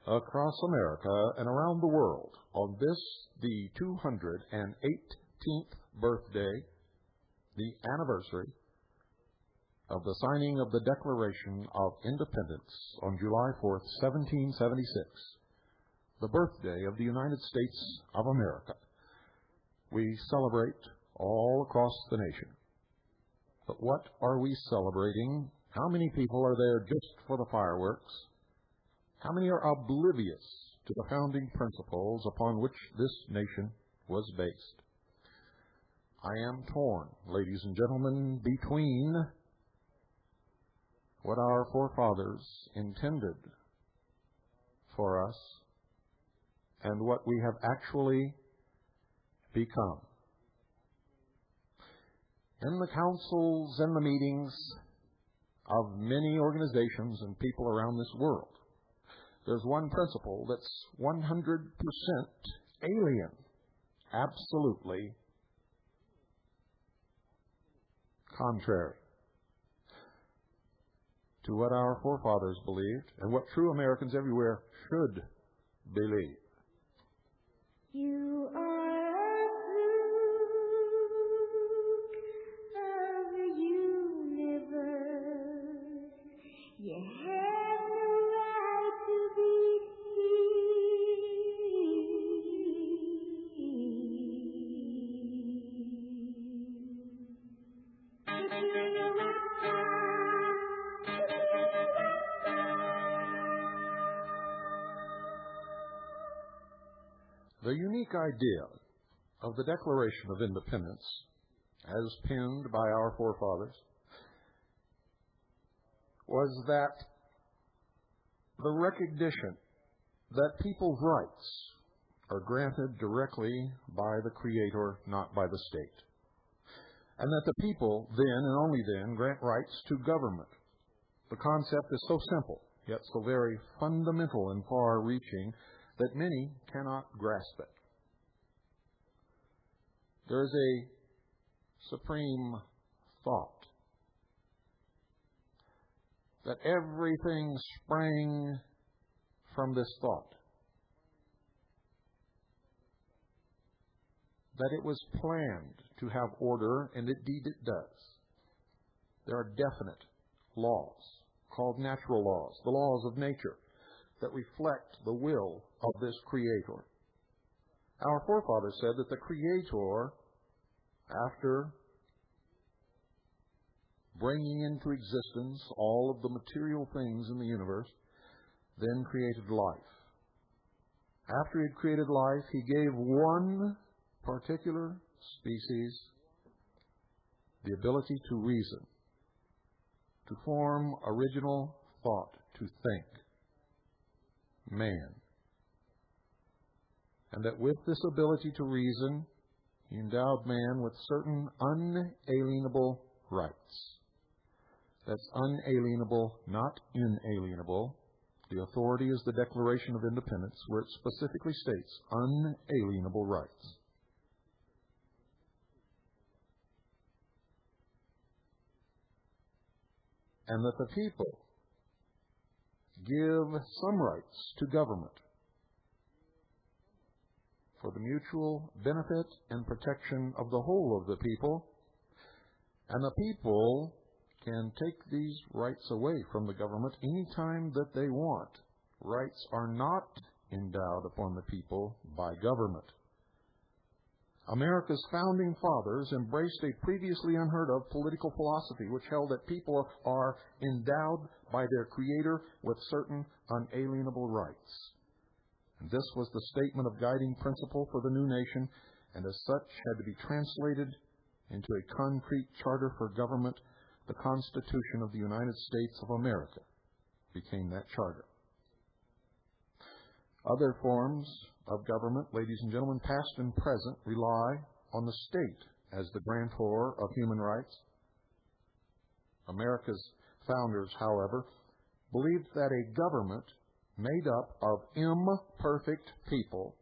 Across America and around the world, on this, the 218th birthday, the anniversary of the signing of the Declaration of Independence on July 4th, 1776, the birthday of the United States of America, we celebrate all across the nation. But what are we celebrating? How many people are there just for the fireworks? How many are oblivious to the founding principles upon which this nation was based? I am torn, ladies and gentlemen, between what our forefathers intended for us and what we have actually become. In the councils and the meetings of many organizations and people around this world, there's one principle that's 100% alien, absolutely contrary to what our forefathers believed and what true Americans everywhere should believe. You are a fruit of the universe. You have no right to be The unique idea of the Declaration of Independence, as penned by our forefathers, was that the recognition that people's rights are granted directly by the Creator, not by the state, and that the people then and only then grant rights to government. The concept is so simple, yet so very fundamental and far-reaching that many cannot grasp it. There is a supreme thought that everything sprang from this thought, that it was planned to have order, and indeed it does. There are definite laws called natural laws, the laws of nature, that reflect the will of this Creator. Our forefathers said that the Creator, after bringing into existence all of the material things in the universe, then created life. After He had created life, He gave one particular species the ability to reason, to form original thought, to think. Man. And that with this ability to reason, He endowed man with certain unalienable rights. That's unalienable, not inalienable. The authority is the Declaration of Independence, where it specifically states unalienable rights. And that the people give some rights to government for the mutual benefit and protection of the whole of the people, and the people can take these rights away from the government any time that they want. Rights are not endowed upon the people by government. America's founding fathers embraced a previously unheard of political philosophy which held that people are endowed by their Creator with certain unalienable rights. And this was the statement of guiding principle for the new nation, and as such had to be translated into a concrete charter for government. The Constitution of the United States of America became that charter. Other forms of government, ladies and gentlemen, past and present, rely on the state as the grantor of human rights. America's founders, however, believed that a government made up of imperfect people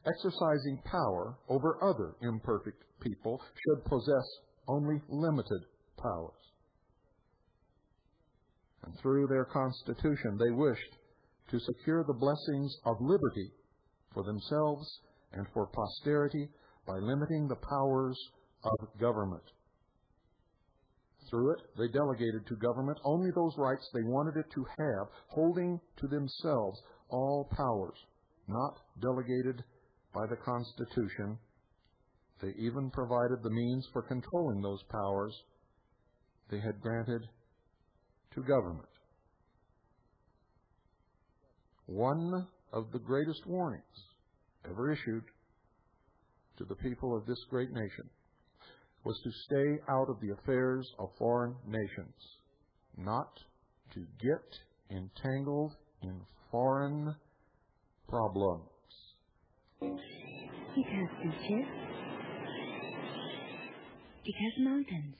exercising power over other imperfect people should possess only limited powers. And through their Constitution, they wished to secure the blessings of liberty for themselves and for posterity by limiting the powers of government. Through it, they delegated to government only those rights they wanted it to have, holding to themselves all powers not delegated by the Constitution. They even provided the means for controlling those powers they had granted to government. One of the greatest warnings ever issued to the people of this great nation was to stay out of the affairs of foreign nations, not to get entangled in foreign problems. It has beaches. It has mountains.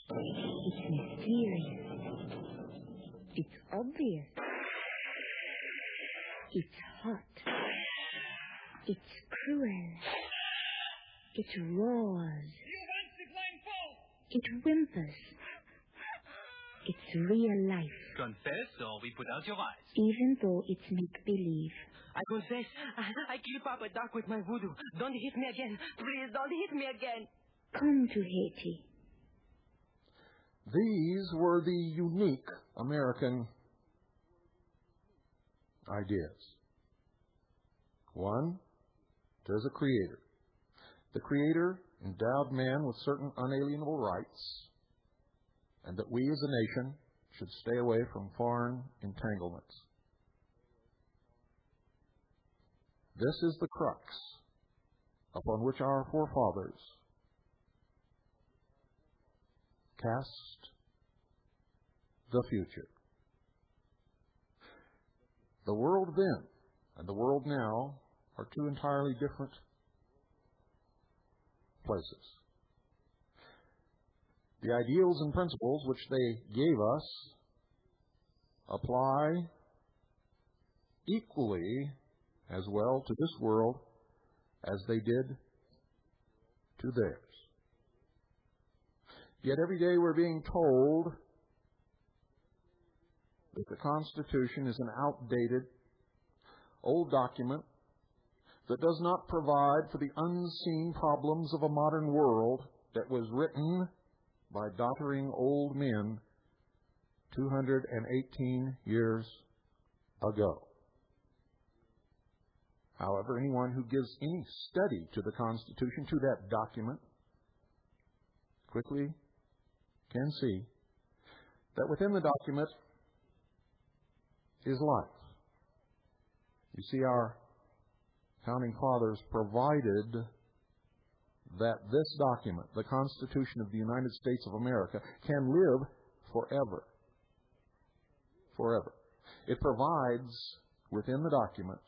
It's mysterious. It's obvious. It's hot. It's cruel. It roars. It whimpers. It's real life. Confess or we put out your eyes. Even though it's make-believe. I confess. I killed Papa Doc with my voodoo. Don't hit me again. Please don't hit me again. Come to Haiti. These were the unique American ideas. One, there's a Creator. The Creator endowed man with certain unalienable rights, and that we as a nation should stay away from foreign entanglements. This is the crux upon which our forefathers cast the future. The world then and the world now are two entirely different places. The ideals and principles which they gave us apply equally as well to this world as they did to theirs. Yet every day we're being told that the Constitution is an outdated, old document that does not provide for the unseen problems of a modern world that was written by doddering old men 218 years ago. However, anyone who gives any study to the Constitution, to that document, quickly can see that within the document is life. You see, our founding fathers provided that this document, the Constitution of the United States of America, can live forever. Forever. It provides within the document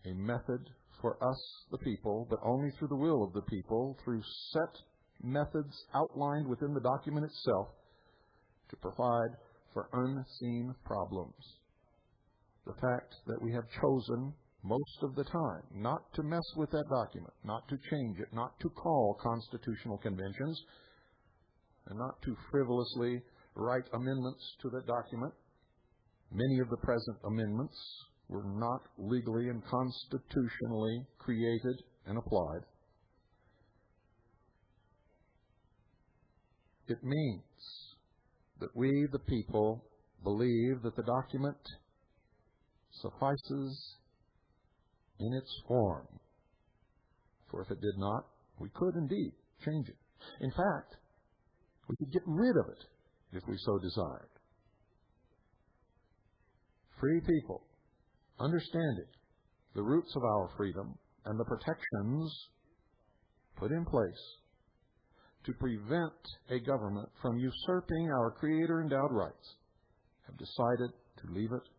a method for us, the people, but only through the will of the people, through set methods outlined within the document itself, to provide for unseen problems. The fact that we have chosen most of the time not to mess with that document, not to change it, not to call constitutional conventions, and not to frivolously write amendments to that document. Many of the present amendments were not legally and constitutionally created and applied. It means that we, the people, believe that the document suffices in its form For if it did not, we could indeed change it. In fact, we could get rid of it if we so desired. Free people, understanding the roots of our freedom and the protections put in place to prevent a government from usurping our Creator-endowed rights, have decided to leave it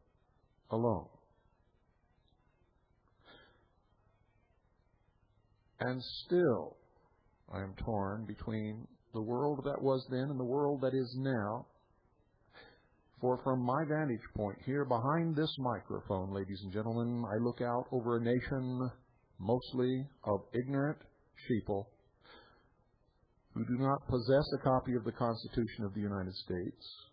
alone. And still, I am torn between the world that was then and the world that is now. For from my vantage point here behind this microphone, ladies and gentlemen, I look out over a nation mostly of ignorant sheeple who do not possess a copy of the Constitution of the United States,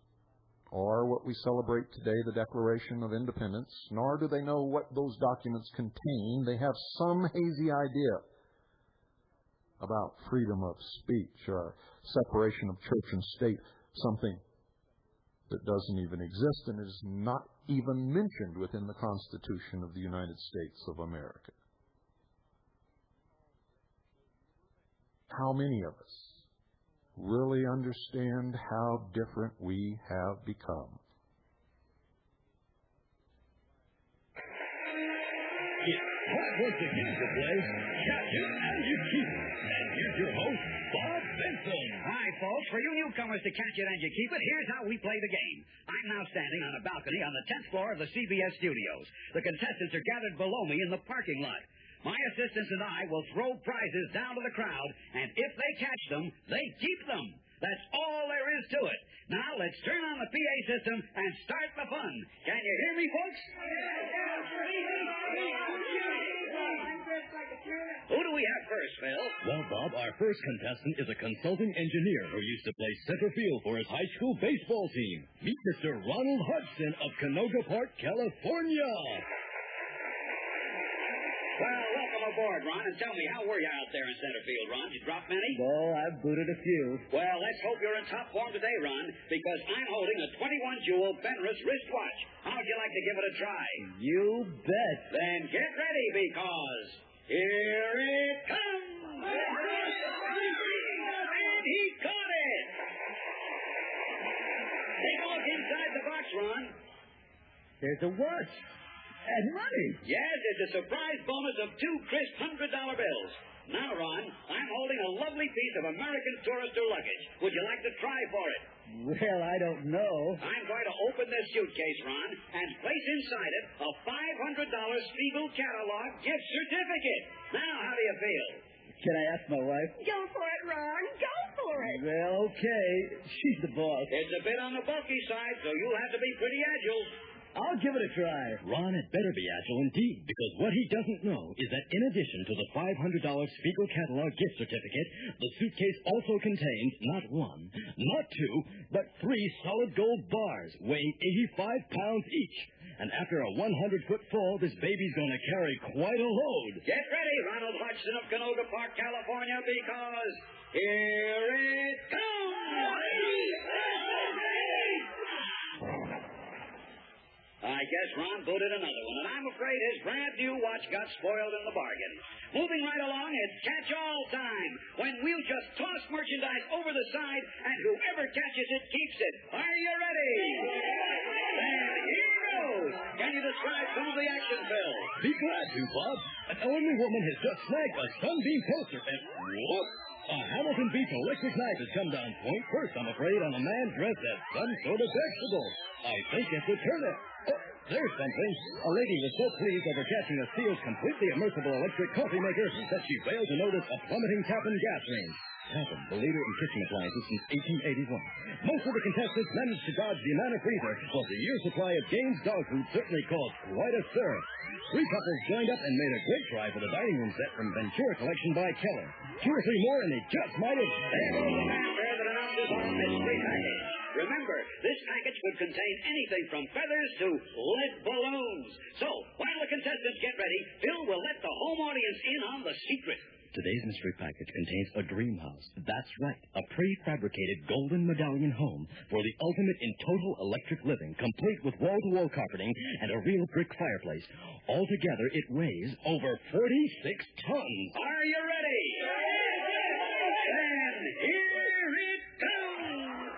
or what we celebrate today, the Declaration of Independence, nor do they know what those documents contain. They have some hazy idea about freedom of speech or separation of church and state, something that doesn't even exist and is not even mentioned within the Constitution of the United States of America. How many of us really understand how different we have become? What was the game to play? Catch it and you keep it. And here's your host, Bob Benson. Hi, folks. For you newcomers to Catch It and You Keep It, here's how we play the game. I'm now standing on a balcony on the 10th floor of the CBS studios. The contestants are gathered below me in the parking lot. My assistants and I will throw prizes down to the crowd, and if they catch them, they keep them. That's all there is to it. Now, let's turn on the PA system and start the fun. Can you hear me, folks? Who do we have first, Phil? Well, Bob, our first contestant is a consulting engineer who used to play center field for his high school baseball team. Meet Mr. Ronald Hudson of Canoga Park, California. Well, welcome aboard, Ron, and tell me, how were you out there in center field, Ron? Did you drop many? Oh, I've booted a few. Well, let's hope you're in top form today, Ron, because I'm holding a 21-jewel Benrus wristwatch. How'd you like to give it a try? You bet. Then get ready, because here it comes! And he caught it! Take a look inside the box, Ron. There's a watch. And money. Yes, it's a surprise bonus of 2 crisp $100 bills. Now, Ron, I'm holding a lovely piece of American Tourister luggage. Would you like to try for it? Well, I don't know. I'm going to open this suitcase, Ron, and place inside it a $500 Spiegel catalog gift certificate. Now, how do you feel? Can I ask my wife? Go for it, Ron. Go for it. Well, okay. She's the boss. It's a bit on the bulky side, so you'll have to be pretty agile. I'll give it a try. Ron had better be agile indeed, because what he doesn't know is that in addition to the $500 Spiegel catalog gift certificate, the suitcase also contains not 1, not 2, but 3 solid gold bars weighing 85 pounds each. And after a 100-foot fall, this baby's going to carry quite a load. Get ready, Ronald Hodgson of Canoga Park, California, because here it comes! I guess Ron booted another one, and I'm afraid his brand-new watch got spoiled in the bargain. Moving right along, it's catch-all time, when we'll just toss merchandise over the side, and whoever catches it keeps it. Are you ready? Then here goes. Can you describe some of the action, Phil? Be glad to, Bob. An elderly woman has just snagged a Sunbeam poster, and whoop! A Hamilton Beach electric knife has come down point first, I'm afraid, on a man dressed as some sort of vegetable. I think it's a turnip. Oh, there's something. A lady was so pleased over catching a Sears completely immersible electric coffee maker that she failed to notice a plummeting Tappan gas range. Tappan, the leader in kitchen appliances since 1881. Most of the contestants managed to dodge the amount of freezer, but the year's supply of Gaines dog food certainly caused quite a stir. 3 couples joined up and made a great try for the dining room set from Ventura Collection by Keller. 2 or 3 more, and they just might have... There goes the fanfare that announces our mystery package. Remember, this package could contain anything from feathers to lit balloons. So, while the contestants get ready, Phil will let the home audience in on the secret. Today's mystery package contains a dream house. That's right, a prefabricated golden medallion home for the ultimate in total electric living, complete with wall-to-wall carpeting and a real brick fireplace. Altogether, it weighs over 46 tons. Are you ready? And here it comes!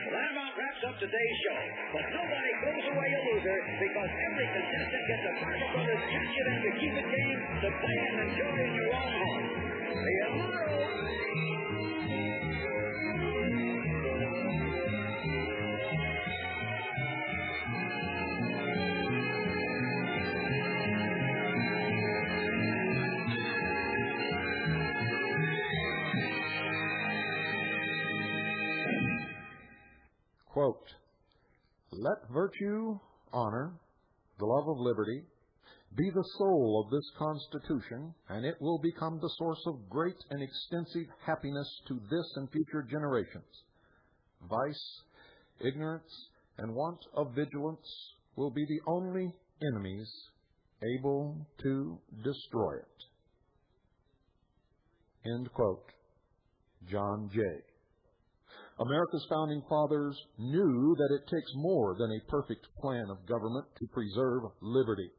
That about wraps up today's show. But nobody goes away a loser because every contestant gets a Parker Brothers Catch It and to Keep It game to play and enjoy in your own home. See you tomorrow. Quote, "Let virtue, honor, the love of liberty, be the soul of this Constitution, and it will become the source of great and extensive happiness to this and future generations. Vice, ignorance, and want of vigilance will be the only enemies able to destroy it." End quote. John Jay. America's founding fathers knew that it takes more than a perfect plan of government to preserve liberty.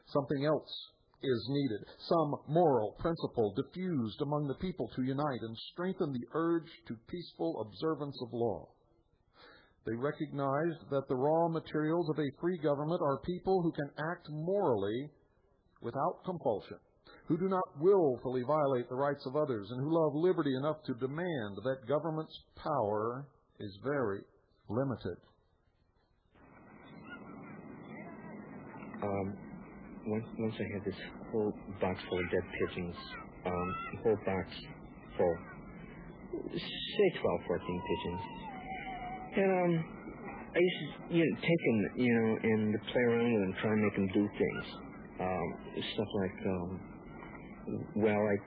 Something else is needed, some moral principle diffused among the people to unite and strengthen the urge to peaceful observance of law. They recognized that the raw materials of a free government are people who can act morally without compulsion, who do not willfully violate the rights of others, and who love liberty enough to demand that government's power is very limited. Once I had this whole box full of dead pigeons, whole box full, say 12, 14 pigeons. And I used to take them, and play around with them, try and make them do things. Stuff like,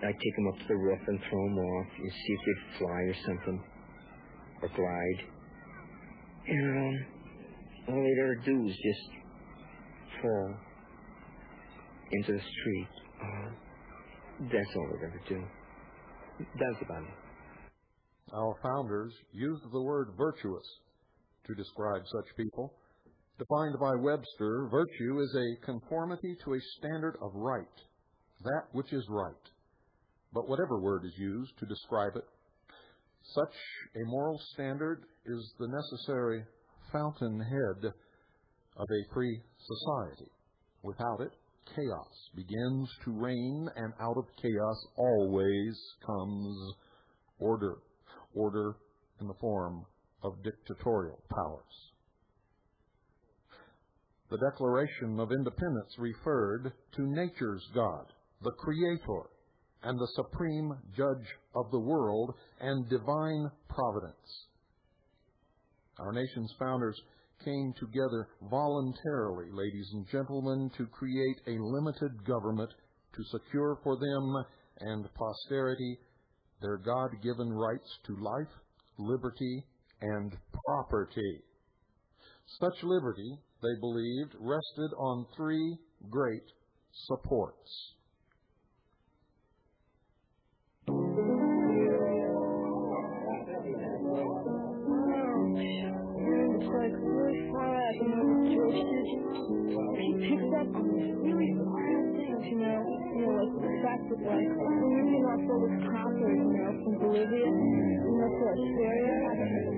I take them up to the roof and throw them off and see if they'd fly or something, or glide. And all they'd ever do is just fall into the street. That's all they'd ever do. That's about it. Our founders used the word virtuous to describe such people. Defined by Webster, virtue is a conformity to a standard of right, that which is right. But whatever word is used to describe it, such a moral standard is the necessary fountainhead of a free society. Without it, chaos begins to reign, and out of chaos always comes order. Order in the form of dictatorial powers. The Declaration of Independence referred to nature's God, the Creator, and the supreme judge of the world, and divine providence. Our nation's founders came together voluntarily, ladies and gentlemen, to create a limited government to secure for them and posterity their God-given rights to life, liberty, and property. Such liberty, they believed, rested on three great supports. It's like really far out, he picks up on these really fine things, like the fact that, like, when you're getting off all this copper, from Bolivia, to Australia,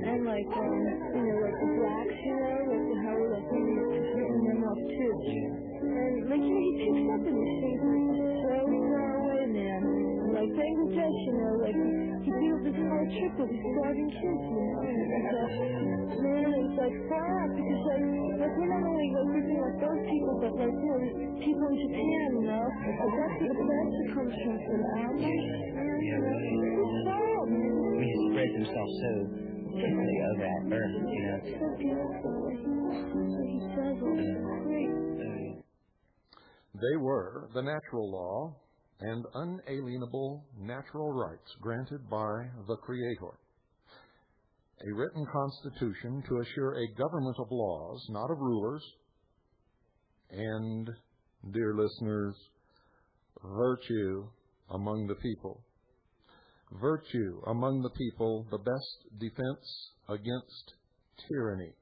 and, like, like the blacks, like how we're, like, getting them off, too. And, like, he picks up on these things, so far away, man. And, like, Bangladesh, like, he beat up this whole trip with these starving kids, and, man, it's, like, far out, because, like, we're not only, like, looking at those people, but, like, people in Japan, like, that's where the plastic comes from, for the album, it's far out, man. He spreads himself so thickly over that earth, It's so beautiful, he says, great. They were the natural law and unalienable natural rights granted by the Creator. a written constitution to assure a government of laws, not of rulers, and, dear listeners, virtue among the people. Virtue among the people, the best defense against tyranny.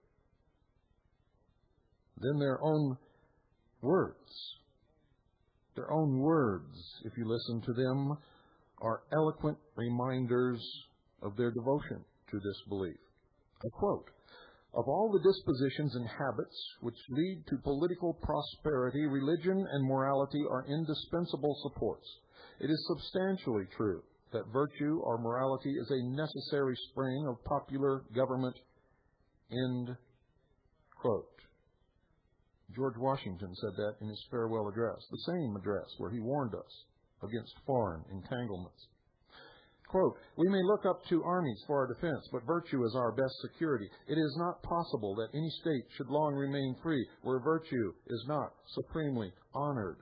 Then their own words, if you listen to them, are eloquent reminders of their devotion to this belief. I quote, "Of all the dispositions and habits which lead to political prosperity, religion and morality are indispensable supports. It is substantially true that virtue or morality is a necessary spring of popular government." End quote. George Washington said that in his farewell address, the same address where he warned us against foreign entanglements. Quote, "We may look up to armies for our defense, but virtue is our best security. It is not possible that any state should long remain free where virtue is not supremely honored."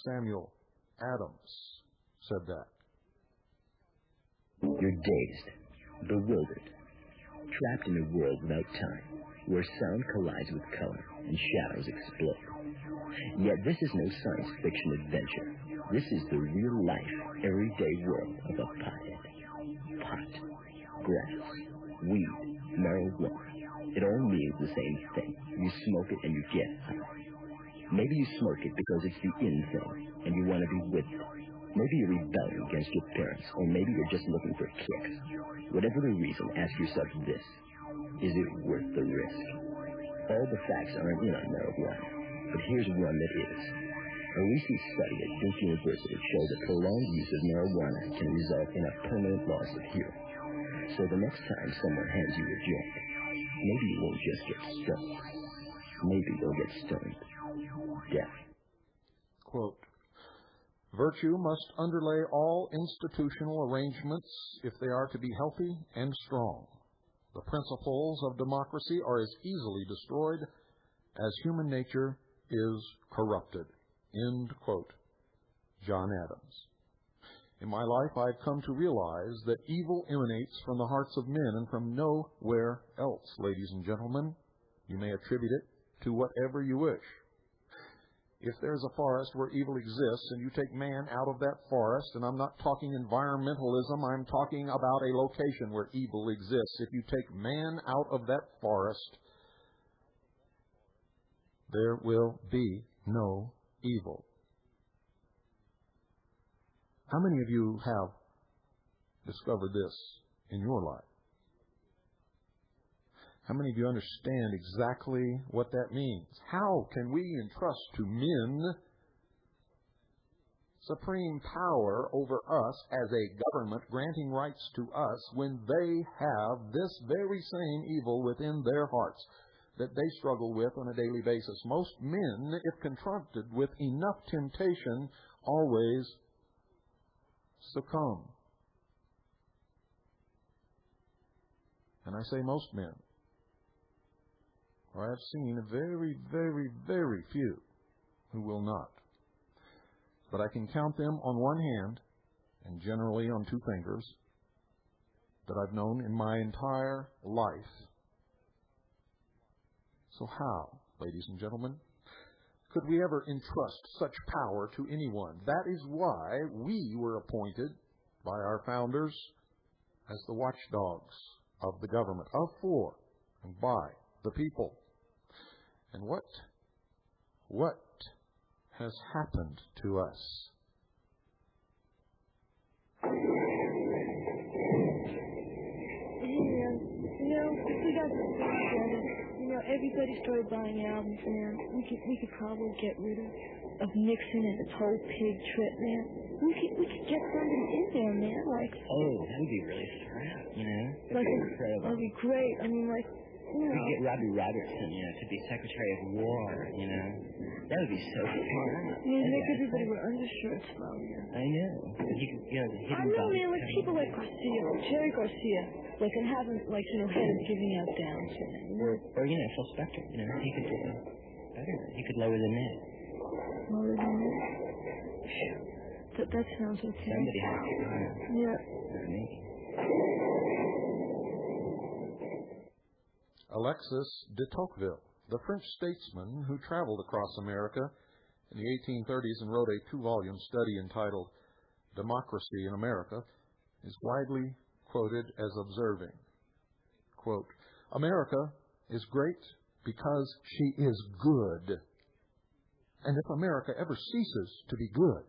Samuel Adams said that. You're dazed, bewildered, trapped in a world without time, where sound collides with color and shadows explode. Yet this is no science fiction adventure. This is the real-life, everyday world of a pothead. Pot, grass, weed, marijuana. It all means the same thing. You smoke it and you get high. Maybe you smoke it because it's the in thing and you want to be with it. Maybe you're rebelling against your parents, or maybe you're just looking for kicks. Whatever the reason, ask yourself this: is it worth the risk? All the facts aren't in on marijuana, but here's one that is. A recent study at Duke University showed that prolonged use of marijuana can result in a permanent loss of hearing. So the next time someone hands you a joint, maybe you won't just get stoned. Maybe you'll get stoned. Death. Quote, "Virtue must underlay all institutional arrangements if they are to be healthy and strong. The principles of democracy are as easily destroyed as human nature is corrupted." End quote. John Adams. In my life, I've come to realize that evil emanates from the hearts of men and from nowhere else, ladies and gentlemen. You may attribute it to whatever you wish. If there's a forest where evil exists and you take man out of that forest, and I'm not talking environmentalism, I'm talking about a location where evil exists. If you take man out of that forest, there will be no evil. How many of you have discovered this in your life? How many of you understand exactly what that means? How can we entrust to men supreme power over us as a government, granting rights to us, when they have this very same evil within their hearts that they struggle with on a daily basis? Most men, if confronted with enough temptation, always succumb. And I say most men. For I have seen very, very, very few who will not. But I can count them on one hand, and generally on two fingers, that I've known in my entire life. So how, ladies and gentlemen, could we ever entrust such power to anyone? That is why we were appointed by our founders as the watchdogs of the government, of, for, and by the people. And what has happened to us? Everybody started buying albums, man. We could probably get rid of Nixon and his whole pig trip, man. We could get somebody in there, man. Like, oh, that would be really smart, you know? That'd like be incredible. That'd be great. I mean, like, you We know. could get Robbie Robertson, you know, to be Secretary of War, you know? That would be so fun. Make everybody wear undershirts, man. I know. But you could, you know, the hidden I know, body man. Like people like Garcia, like Jerry Garcia, like and have him, like, you know, head of giving out downs. Or you know, Phil Spector, you know, he could do better. He could lower the net. Lower the net? That sounds okay. Somebody has to, you know. Yeah. Not me. Alexis de Tocqueville, the French statesman who traveled across America in the 1830s and wrote a 2-volume study entitled Democracy in America, is widely quoted as observing, quote, "America is great because she is good. And if America ever ceases to be good,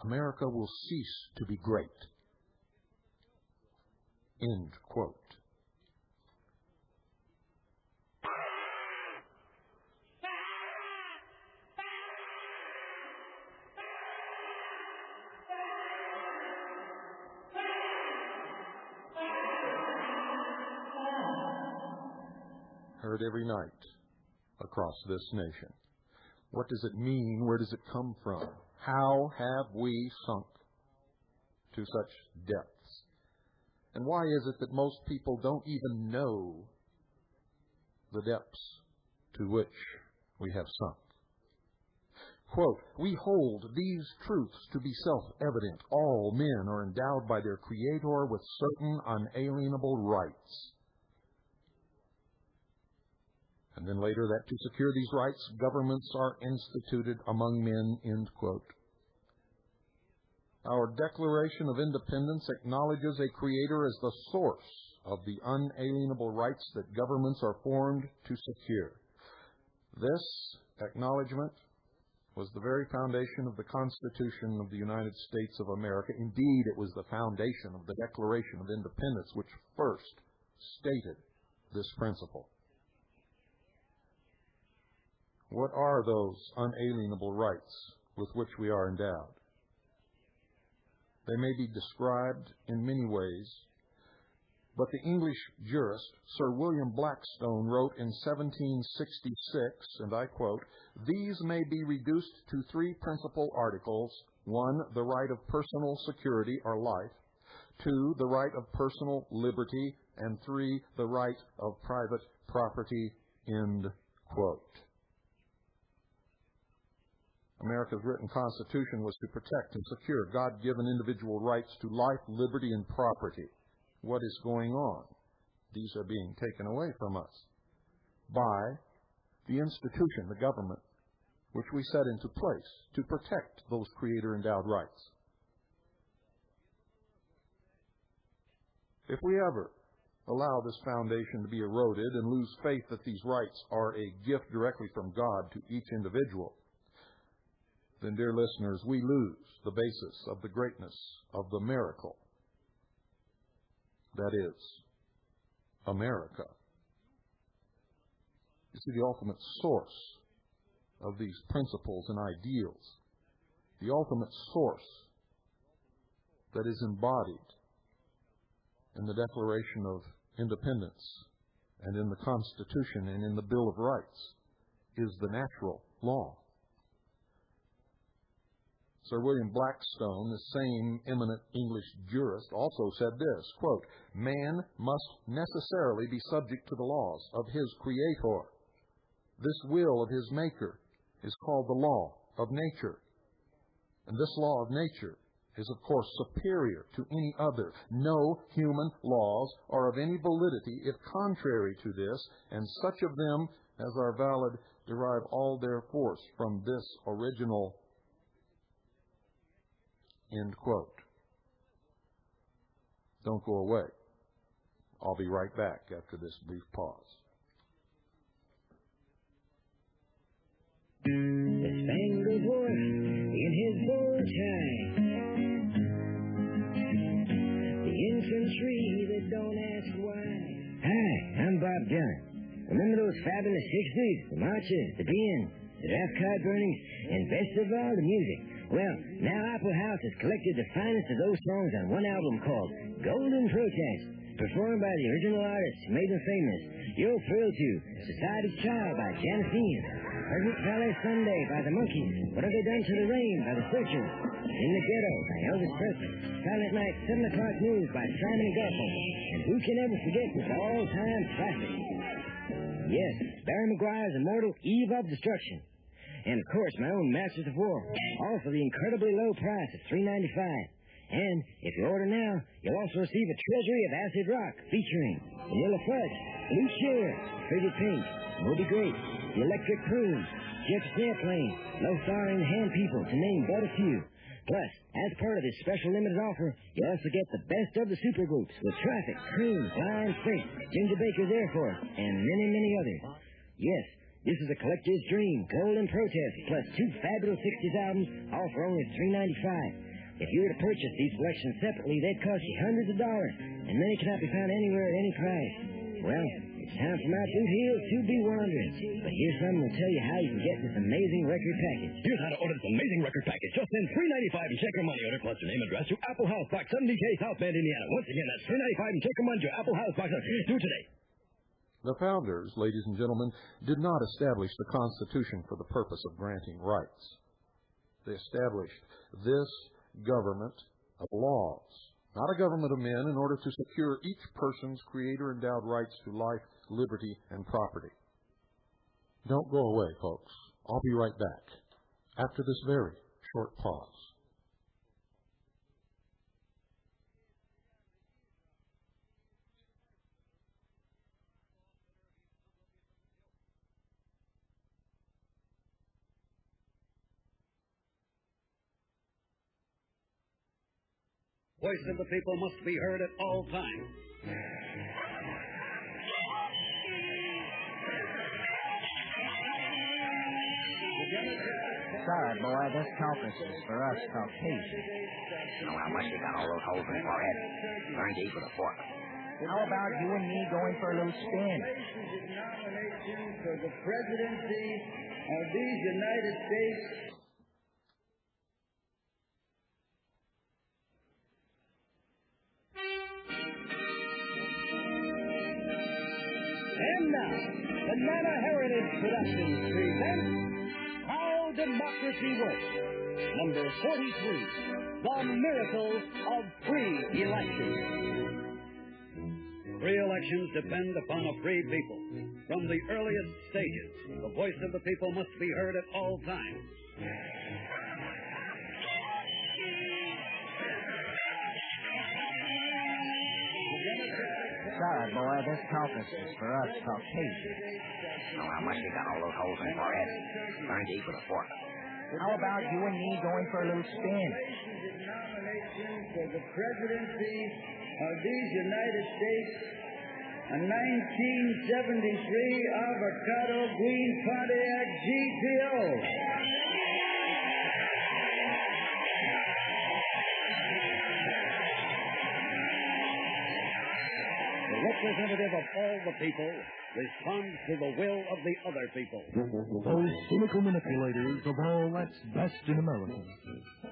America will cease to be great." End quote. Heard every night across this nation. What does it mean? Where does it come from? How have we sunk to such depths? And why is it that most people don't even know the depths to which we have sunk? Quote, "We hold these truths to be self-evident. All men are endowed by their Creator with certain unalienable rights." And then later, that to secure these rights, governments are instituted among men, end quote. Our Declaration of Independence acknowledges a Creator as the source of the unalienable rights that governments are formed to secure. This acknowledgement was the very foundation of the Constitution of the United States of America. Indeed, it was the foundation of the Declaration of Independence which first stated this principle. What are those unalienable rights with which we are endowed? They may be described in many ways, but the English jurist Sir William Blackstone wrote in 1766, and I quote, "These may be reduced to 3 principal articles. 1, the right of personal security or life. 2, the right of personal liberty. And 3, the right of private property," end quote. America's written Constitution was to protect and secure God-given individual rights to life, liberty, and property. What is going on? These are being taken away from us by the institution, the government, which we set into place to protect those Creator-endowed rights. If we ever allow this foundation to be eroded and lose faith that these rights are a gift directly from God to each individual, then, dear listeners, we lose the basis of the greatness of the miracle that is America. You see, the ultimate source of these principles and ideals, the ultimate source that is embodied in the Declaration of Independence and in the Constitution and in the Bill of Rights, is the natural law. Sir William Blackstone, the same eminent English jurist, also said this, quote, "Man must necessarily be subject to the laws of his Creator. This will of his Maker is called the law of nature. And this law of nature is, of course, superior to any other. No human laws are of any validity if contrary to this, and such of them as are valid derive all their force from this original," end quote. Don't go away. I'll be right back after this brief pause. The Spangled Boy in his bow tie, the infantry that don't ask why. Hi, I'm Bob Dylan. Remember those fabulous 60s, the marches, the being, the draft card burnings, and best of all, the music? Well, now Opera House has collected the finest of those songs on one album called Golden Protest, performed by the original artists who made them famous. You'll thrill to Society's Child by Janis Dean, Perfect Ballet Sunday by the Monkees, What Have They Done to the Rain by the Searchers, In the Ghetto by Elvis Presley, Silent Night 7 O'Clock News by Simon & Garfunkel, and who can ever forget this all-time classic? Yes, Barry Maguire's immortal Eve of Destruction. And, of course, my own Masters of War, all for the incredibly low price of $3.95. And if you order now, you'll also receive a treasury of acid rock featuring Vanilla Fudge, Blue Cheer, Pretty Pink, Moby Grape, The Electric Croon, Jeff's Airplane, Low Star and Hand People, to name but a few. Plus, as part of this special limited offer, you'll also get the best of the supergroups with Traffic, Cream, Lion Freight, Ginger Baker's Air Force, and many, many others. Yes, this is a collector's dream, Golden Protest, plus 2 fabulous 60s albums, all for only $3.95. If you were to purchase these selections separately, they'd cost you hundreds of dollars, and many cannot be found anywhere at any price. Well, it's time for my boot heels to be wandering. But here's something that'll tell you how you can get this amazing record package. Here's how to order this amazing record package. Just send $3.95 and check your money order plus your name and address to Apple House Box 70K, South Bend, Indiana. Once again, that's $3.95 and check your money to Apple House Box. Do it today. The founders, ladies and gentlemen, did not establish the Constitution for the purpose of granting rights. They established this government of laws, not a government of men, in order to secure each person's creator-endowed rights to life, liberty, and property. Don't go away, folks. I'll be right back after this very short pause. Voice of the people must be heard at all times. Sorry, boy, this conference is for us Caucasians. You know how much you got all those holes in your forehead? Learn to eat with a fork. How about you and me going for a little spin? Nominations for the presidency of these United States. And now, Banana Heritage Productions presents How Democracy Works. Number 43, The Miracle of Free Elections. Free elections depend upon a free people. From the earliest stages, the voice of the people must be heard at all times. Sorry, boy, this conference is for us Caucasians. You know how much you got all those holes in your forehead? Learn to eat with a fork. How about you and me going for a little spin? Nominations for the presidency of these United States. A 1973 Avocado Green Pontiac GTO. The representative of all the people responds to the will of the other people. Those cynical manipulators of all that's best in America.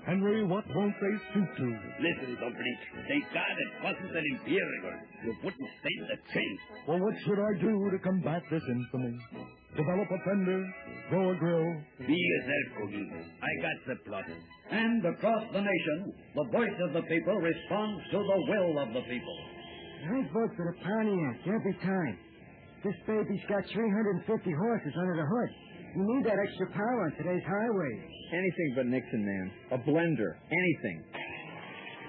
Henry, what won't they stoop to? Listen, Dominic. Thank God it wasn't an imperial. You wouldn't stand a chance. Well, what should I do to combat this infamy? Develop a fender? Grow a grill? Be yourself, Cookie. I got the plot. And across the nation, the voice of the people responds to the will of the people. I vote for the Pontiac every time. This baby's got 350 horses under the hood. You need that extra power on today's highways. Anything but Nixon, man. A blender. Anything.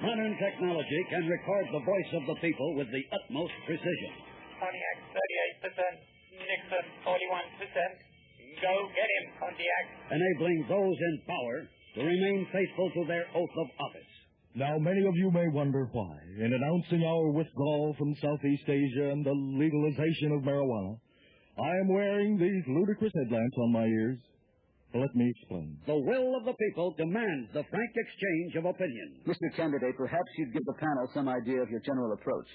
Modern technology can record the voice of the people with the utmost precision. Pontiac 38%, Nixon 41%. Go get him, Pontiac. Enabling those in power to remain faithful to their oath of office. Now, many of you may wonder why, in announcing our withdrawal from Southeast Asia and the legalization of marijuana, I am wearing these ludicrous headlamps on my ears. Let me explain. The will of the people demands the frank exchange of opinion. Mr. Candidate, perhaps you'd give the panel some idea of your general approach.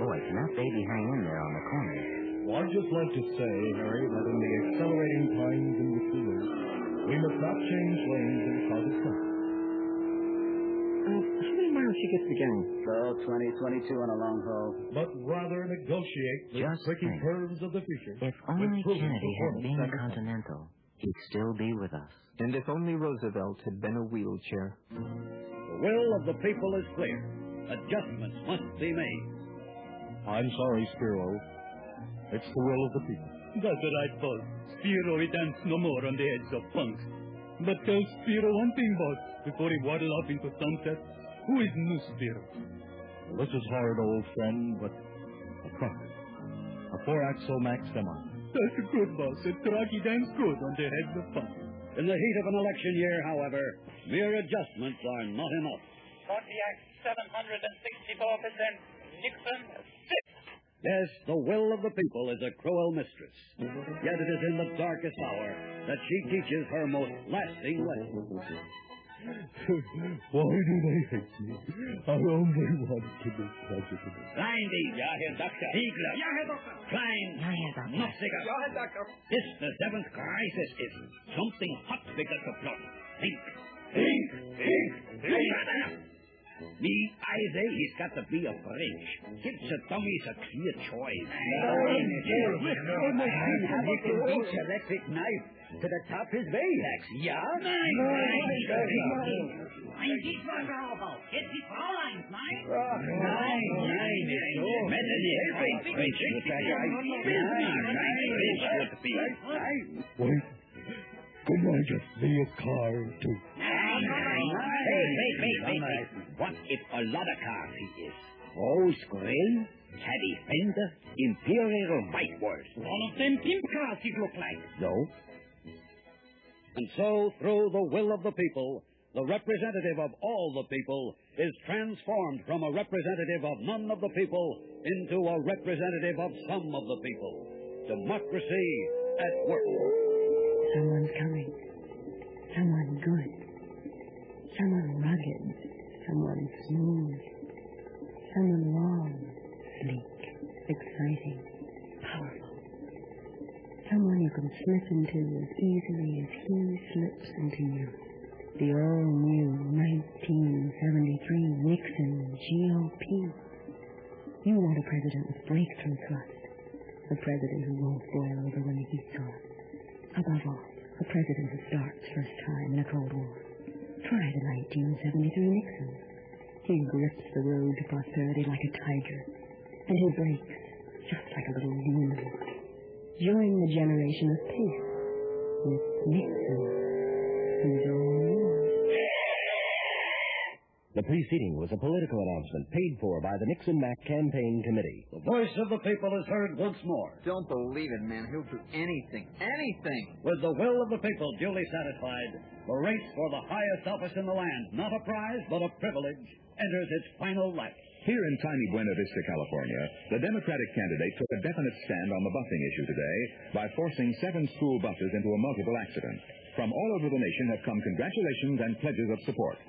Boy, can that baby hang in there on the corner? Well, I'd just like to say, Harry, that in the accelerating times in which we live, we must not change lanes in cause of traffic. How many miles you get to the game? Well, 20, 22 on a long haul. But rather negotiate the tricky curves of the future. If only Kennedy had been continental, he'd still be with us. And if only Roosevelt had been a wheelchair. The will of the people is clear. Adjustments must be made. I'm sorry, Spiro. It's the will of the people. That's what I thought. Spiro he dance no more on the heads of punks. But tell Spiro one thing, boss, before he waddle off into sunset. Who is new Spiro? Well, this is hard, old friend, but a truck. A 4-axle Max semi. That's good, boss. A trucky dance good on the heads of punks. In the heat of an election year, however, mere adjustments are not enough. Pontiac 764%, Nixon 6. Yes, the will of the people is a cruel mistress. Yet it is in the darkest hour that she teaches her most lasting lesson. Why do they hate me? I only want to be president. Klein, Ja, Herr Doktor. Ziegler. Ja, Herr Doktor. Klein. Ja, Herr Doktor. Nofziger. Ja, Herr Doktor. This, the seventh crisis, is something hot because of plot. Think. Shut up. Me, I say he's got to be a bridge. Gives the dummies a clear choice. He can beat electric knife to the top his Vayax, yeah? Ein diesmal Bravo. Jetzt die Fräulein, nein? Nein, it's so. Met in the airplane bridge with that guy. Bridge would be. Wait. Couldn't I just be a car, too? Wait. What if a lot of cars he is? Rose Grill, Caddy Fender, Imperial Whiteworth. All of them pimp cars he look like. No. And so, through the will of the people, the representative of all the people is transformed from a representative of none of the people into a representative of some of the people. Democracy at work. Someone's coming. Someone good. Someone rugged. Someone smooth. Someone long, sleek, exciting, powerful. Someone you can slip into as easily as he slips into you. The all-new 1973 Nixon GOP. You want a president with breakthrough thrust. A president who won't boil over when the heat's on. Above all, a president who starts first time in a Cold War. Try the 1973 Nixon. He grips the road to prosperity like a tiger, and he breaks just like a little demon. Join the generation of peace with Nixon, who's all yours. The preceding was a political announcement paid for by the Nixon-Mack Campaign Committee. The voice of the people is heard once more. Don't believe it, man. He'll do anything. Anything. With the will of the people duly satisfied, the race for the highest office in the land, not a prize, but a privilege, enters its final lap. Here in tiny Buena Vista, California, the Democratic candidate took a definite stand on the busing issue today by forcing 7 school buses into a multiple accident. From all over the nation have come congratulations and pledges of support.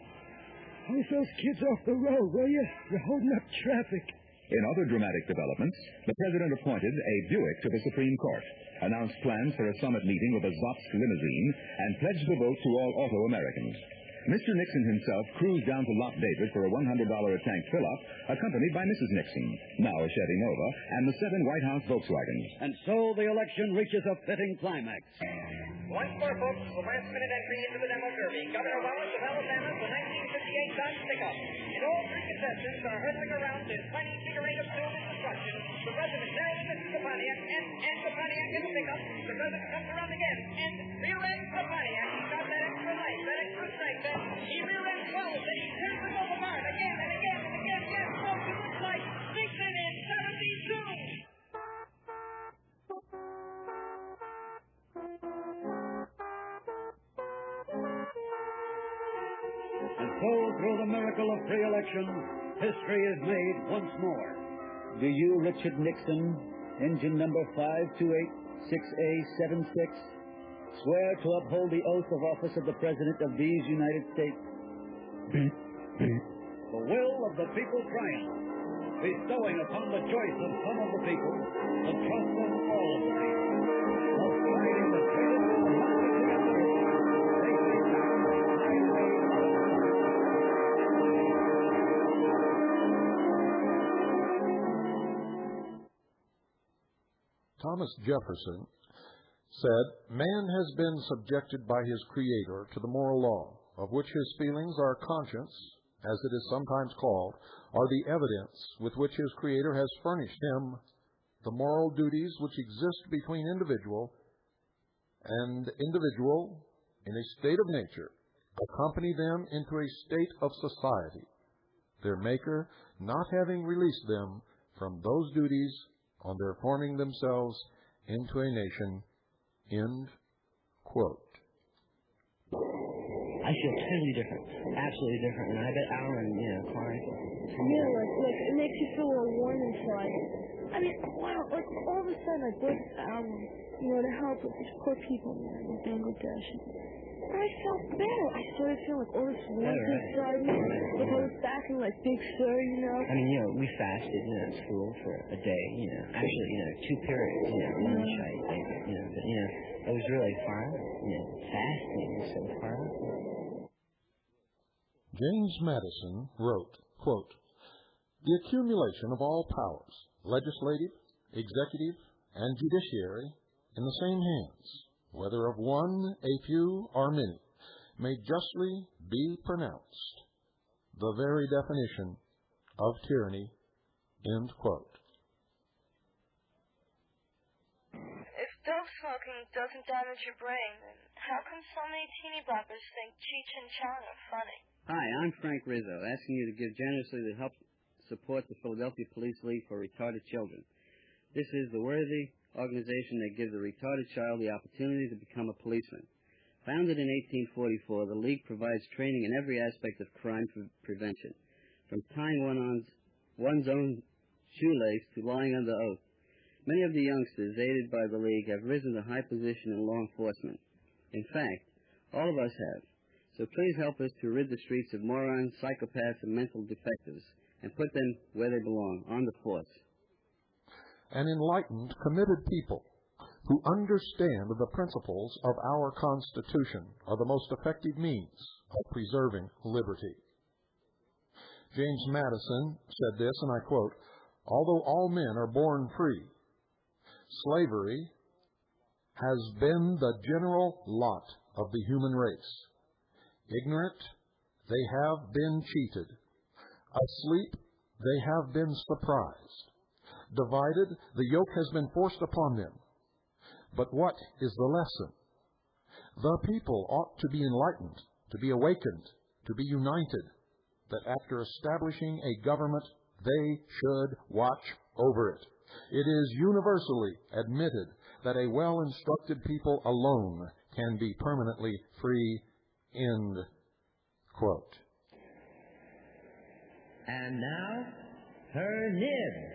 Push those kids off the road, will you? You're holding up traffic. In other dramatic developments, the president appointed a Buick to the Supreme Court, announced plans for a summit meeting with a Zopsk limousine, and pledged the vote to all auto Americans. Mr. Nixon himself cruised down to Lot David for a $100 a tank fill-up, accompanied by Mrs. Nixon, now a Chevy Nova, and the 7 White House Volkswagens. And so the election reaches a fitting climax. Once more, folks, the last-minute entry into the demo derby. Governor Wallace of Alabama, the 1958 Dodge pickup. And all 3 contestants are hurtling around this tiny figure eight of silver destruction. The president narrowly misses the Pontiac, and the Pontiac in the pickup. The president comes around again, and rear-ends the Pontiac. He's got that extra life, that extra strength. He rear-ends Wallace, and he turns the over guard again and again and again. Yes, folks, it looks like Nixon in 72. And so, through the miracle of free election, history is made once more. Do you, Richard Nixon, engine number 528-6A76, swear to uphold the oath of office of the President of these United States? Beep, beep. The will of the people triumphs, bestowing upon the choice of some of the people the trust of all of the people. Thus guiding the greatest democracy on earth, safely down the highway of Thomas Jefferson said, "Man has been subjected by his Creator to the moral law, of which his feelings or conscience, as it is sometimes called, are the evidence with which his Creator has furnished him the moral duties which exist between individual and individual in a state of nature accompany them into a state of society, their Maker not having released them from those duties on their forming themselves into a nation. End quote. I feel totally different, absolutely different, and I bet Alan, Clark. Yeah, like it makes you feel a little warm inside. I mean, wow, like all of a sudden I bought this album, to help with these poor people, man, in Bangladesh. And I felt better. I started feeling like all this warmth inside me. Like I was back in like Big Sur, I mean, we fasted, at school for a day, actually, 2 periods, lunch, I think, but, it was really fun, fasting was so fun. James Madison wrote, quote, "The accumulation of all powers, legislative, executive, and judiciary, in the same hands, whether of one, a few, or many, may justly be pronounced the very definition of tyranny." End quote. If dope smoking doesn't damage your brain, then how come so many teeny boppers think Cheech and Chong are funny? Hi, I'm Frank Rizzo, asking you to give generously to help support the Philadelphia Police League for Retarded Children. This is the worthy organization that gives a retarded child the opportunity to become a policeman. Founded in 1844, the League provides training in every aspect of crime prevention, from tying one's own shoelace to lying under oath. Many of the youngsters, aided by the League, have risen to high position in law enforcement. In fact, all of us have. So please help us to rid the streets of morons, psychopaths, and mental defectives, and put them where they belong, on the force. An enlightened, committed people who understand the principles of our Constitution are the most effective means of preserving liberty. James Madison said this, and I quote, "Although all men are born free, slavery has been the general lot of the human race. Ignorant, they have been cheated. Asleep, they have been surprised. Divided, the yoke has been forced upon them. But what is the lesson? The people ought to be enlightened, to be awakened, to be united, that after establishing a government, they should watch over it. It is universally admitted that a well-instructed people alone can be permanently free." End quote. And now, her nib.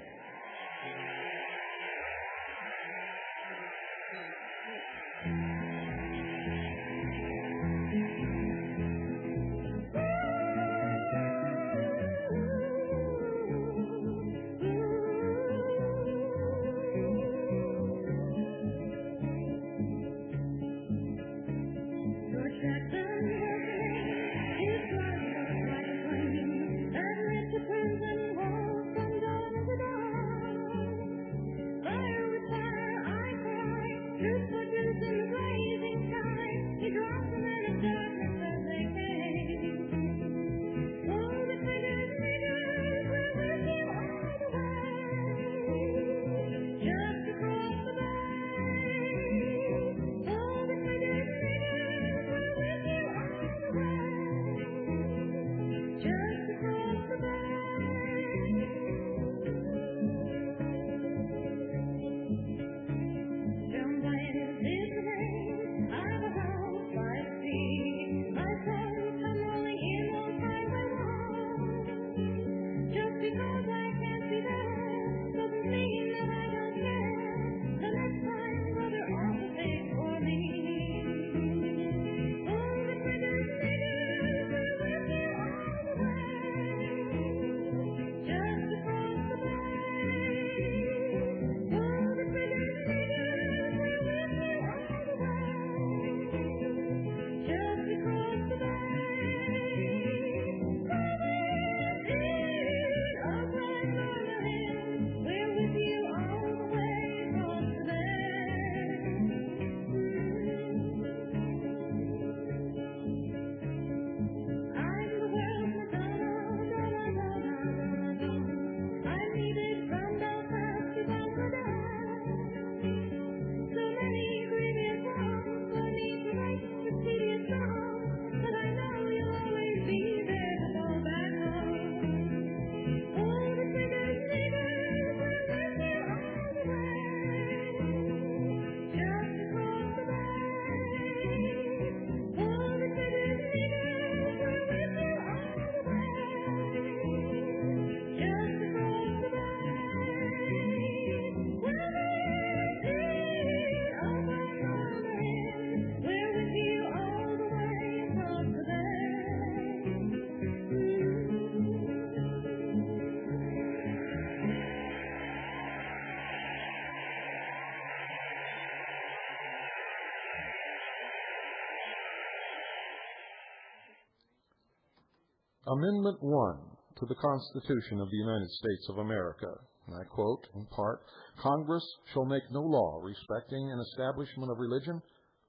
Amendment 1 to the Constitution of the United States of America, and I quote in part, Congress shall make no law respecting an establishment of religion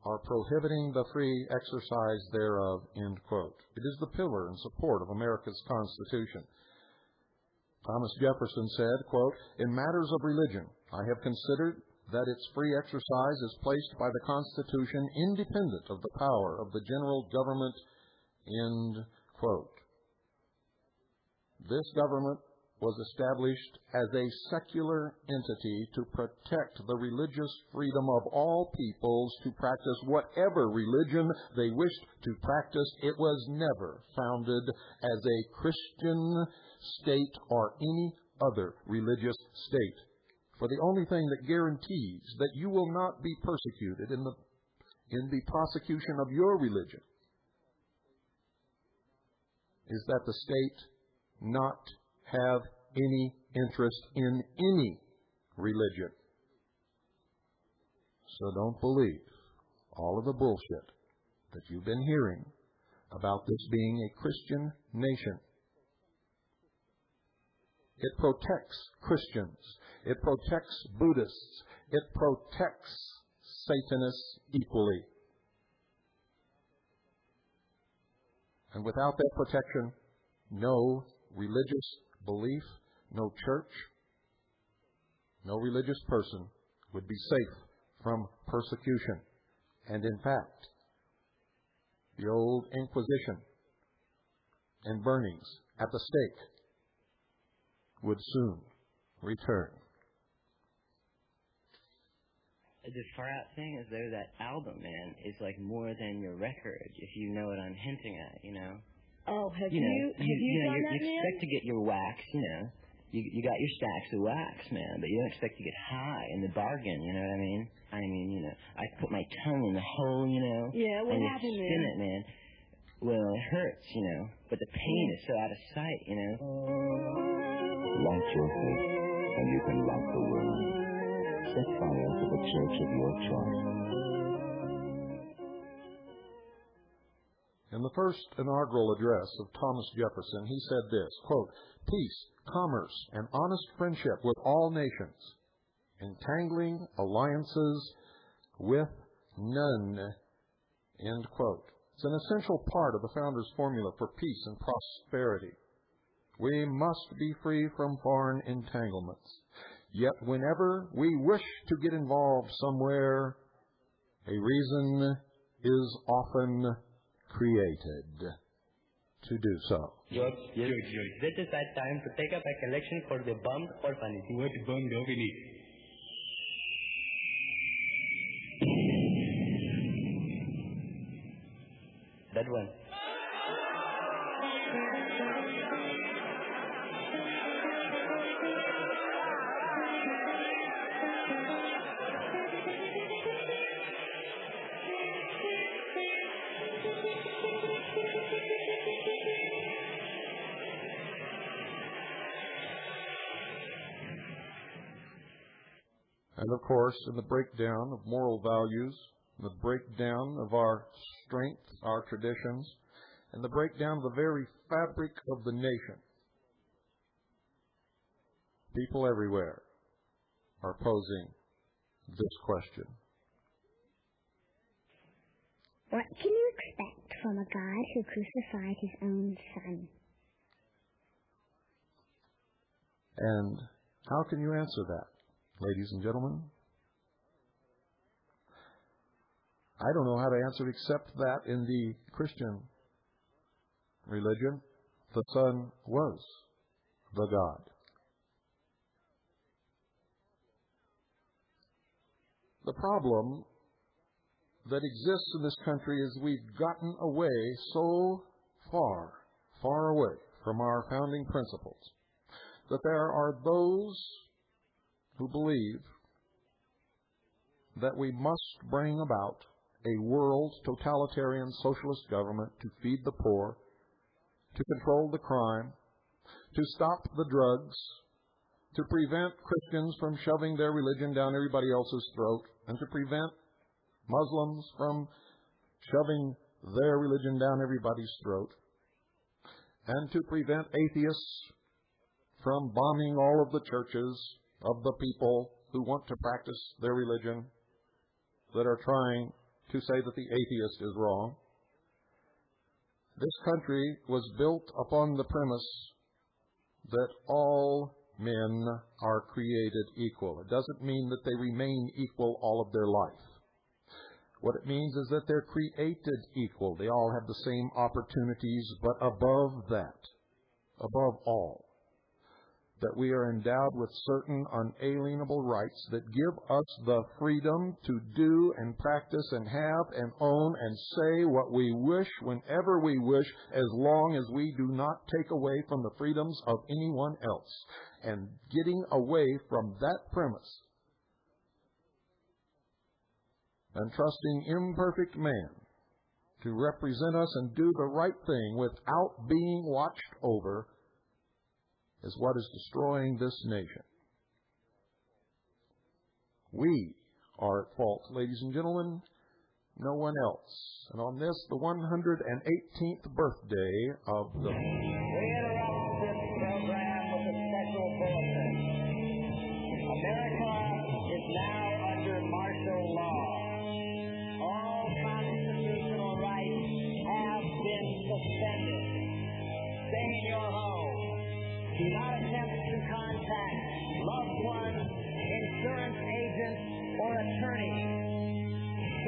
or prohibiting the free exercise thereof, end quote. It is the pillar and support of America's Constitution. Thomas Jefferson said, quote, in matters of religion, I have considered that its free exercise is placed by the Constitution independent of the power of the general government, end quote. This government was established as a secular entity to protect the religious freedom of all peoples to practice whatever religion they wished to practice. It was never founded as a Christian state or any other religious state. For the only thing that guarantees that you will not be persecuted in the prosecution of your religion is that the state not have any interest in any religion. So don't believe all of the bullshit that you've been hearing about this being a Christian nation. It protects Christians. It protects Buddhists. It protects Satanists equally. And without that protection, no religious belief, no church, no religious person would be safe from persecution. And in fact, the old Inquisition and burnings at the stake would soon return. The far out thing is though that album, man, is like more than your record, if you know what I'm hinting at, you know. Oh, have you done that, you expect to get your wax, you know. You got your stacks of wax, man, but you don't expect to get high in the bargain, you know what I mean? I mean, you know, I put my tongue in the hole, you know. Yeah, what happened there? Spin it, man. Well, it hurts, you know, but the pain is so out of sight, you know. Light your faith, and you can light the world. Set fire to the church of your choice. In the first inaugural address of Thomas Jefferson, he said this, quote, peace, commerce, and honest friendship with all nations, entangling alliances with none, end quote. It's an essential part of the Founders' formula for peace and prosperity. We must be free from foreign entanglements. Yet whenever we wish to get involved somewhere, a reason is often created to do so. George. This is that time to take up a collection for the bummed orphanage. What bum do we need? That one. And of course, in the breakdown of moral values, the breakdown of our strength, our traditions, and the breakdown of the very fabric of the nation, people everywhere are posing this question. What can you expect from a God who crucified his own son? And how can you answer that, ladies and gentlemen? I don't know how to answer it except that in the Christian religion, the Son was the God. The problem that exists in this country is we've gotten away so far away from our founding principles that there are those who believe that we must bring about a world totalitarian socialist government to feed the poor, to control the crime, to stop the drugs, to prevent Christians from shoving their religion down everybody else's throat, and to prevent Muslims from shoving their religion down everybody's throat. and to prevent atheists from bombing all of the churches of the people who want to practice their religion, that are trying to say that the atheist is wrong. This country was built upon the premise that all men are created equal. It doesn't mean that they remain equal all of their life. What it means is that they're created equal. They all have the same opportunities, but above that, above all, that we are endowed with certain unalienable rights that give us the freedom to do and practice and have and own and say what we wish whenever we wish, as long as we do not take away from the freedoms of anyone else. And getting away from that premise and trusting imperfect man to represent us and do the right thing without being watched over is what is destroying this nation. We are at fault, ladies and gentlemen, no one else. And on this, the 118th birthday of the... We interrupt this program with a special bulletin. America is now under martial law. All constitutional rights have been suspended. Stay in your home. Do not attempt to contact loved ones, insurance agents, or attorneys.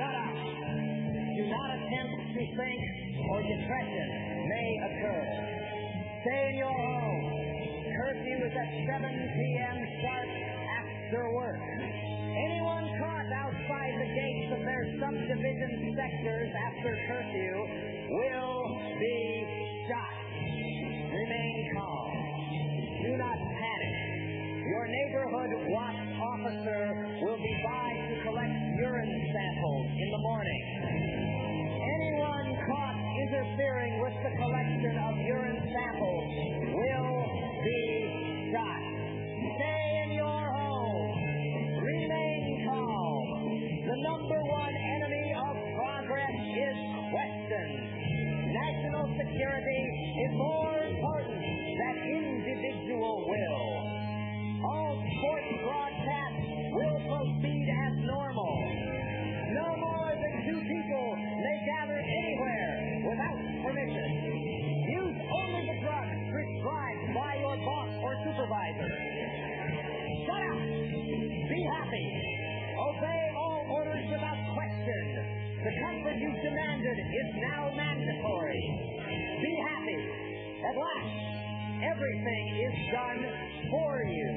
Shut up. Do not attempt to think, or depression may occur. Stay in your home. Curfew is at 7 p.m. sharp after work. Anyone caught outside the gates of their subdivision sectors after curfew will be shot. Remain calm. Do not panic. Your neighborhood watch officer will be by to collect urine samples in the morning. Anyone caught interfering with the collection of urine samples will be shot. Stay in your home. Remain calm. The number one enemy of progress is questions. National security is more important than individual will. All sports broadcasts will proceed as normal. No more than 2 people may gather anywhere without permission. Use only the drugs prescribed by your boss or supervisor. Shut up. Be happy. Obey all orders without question. The comfort you demanded is now mandatory. Be happy. At last, everything is done for you.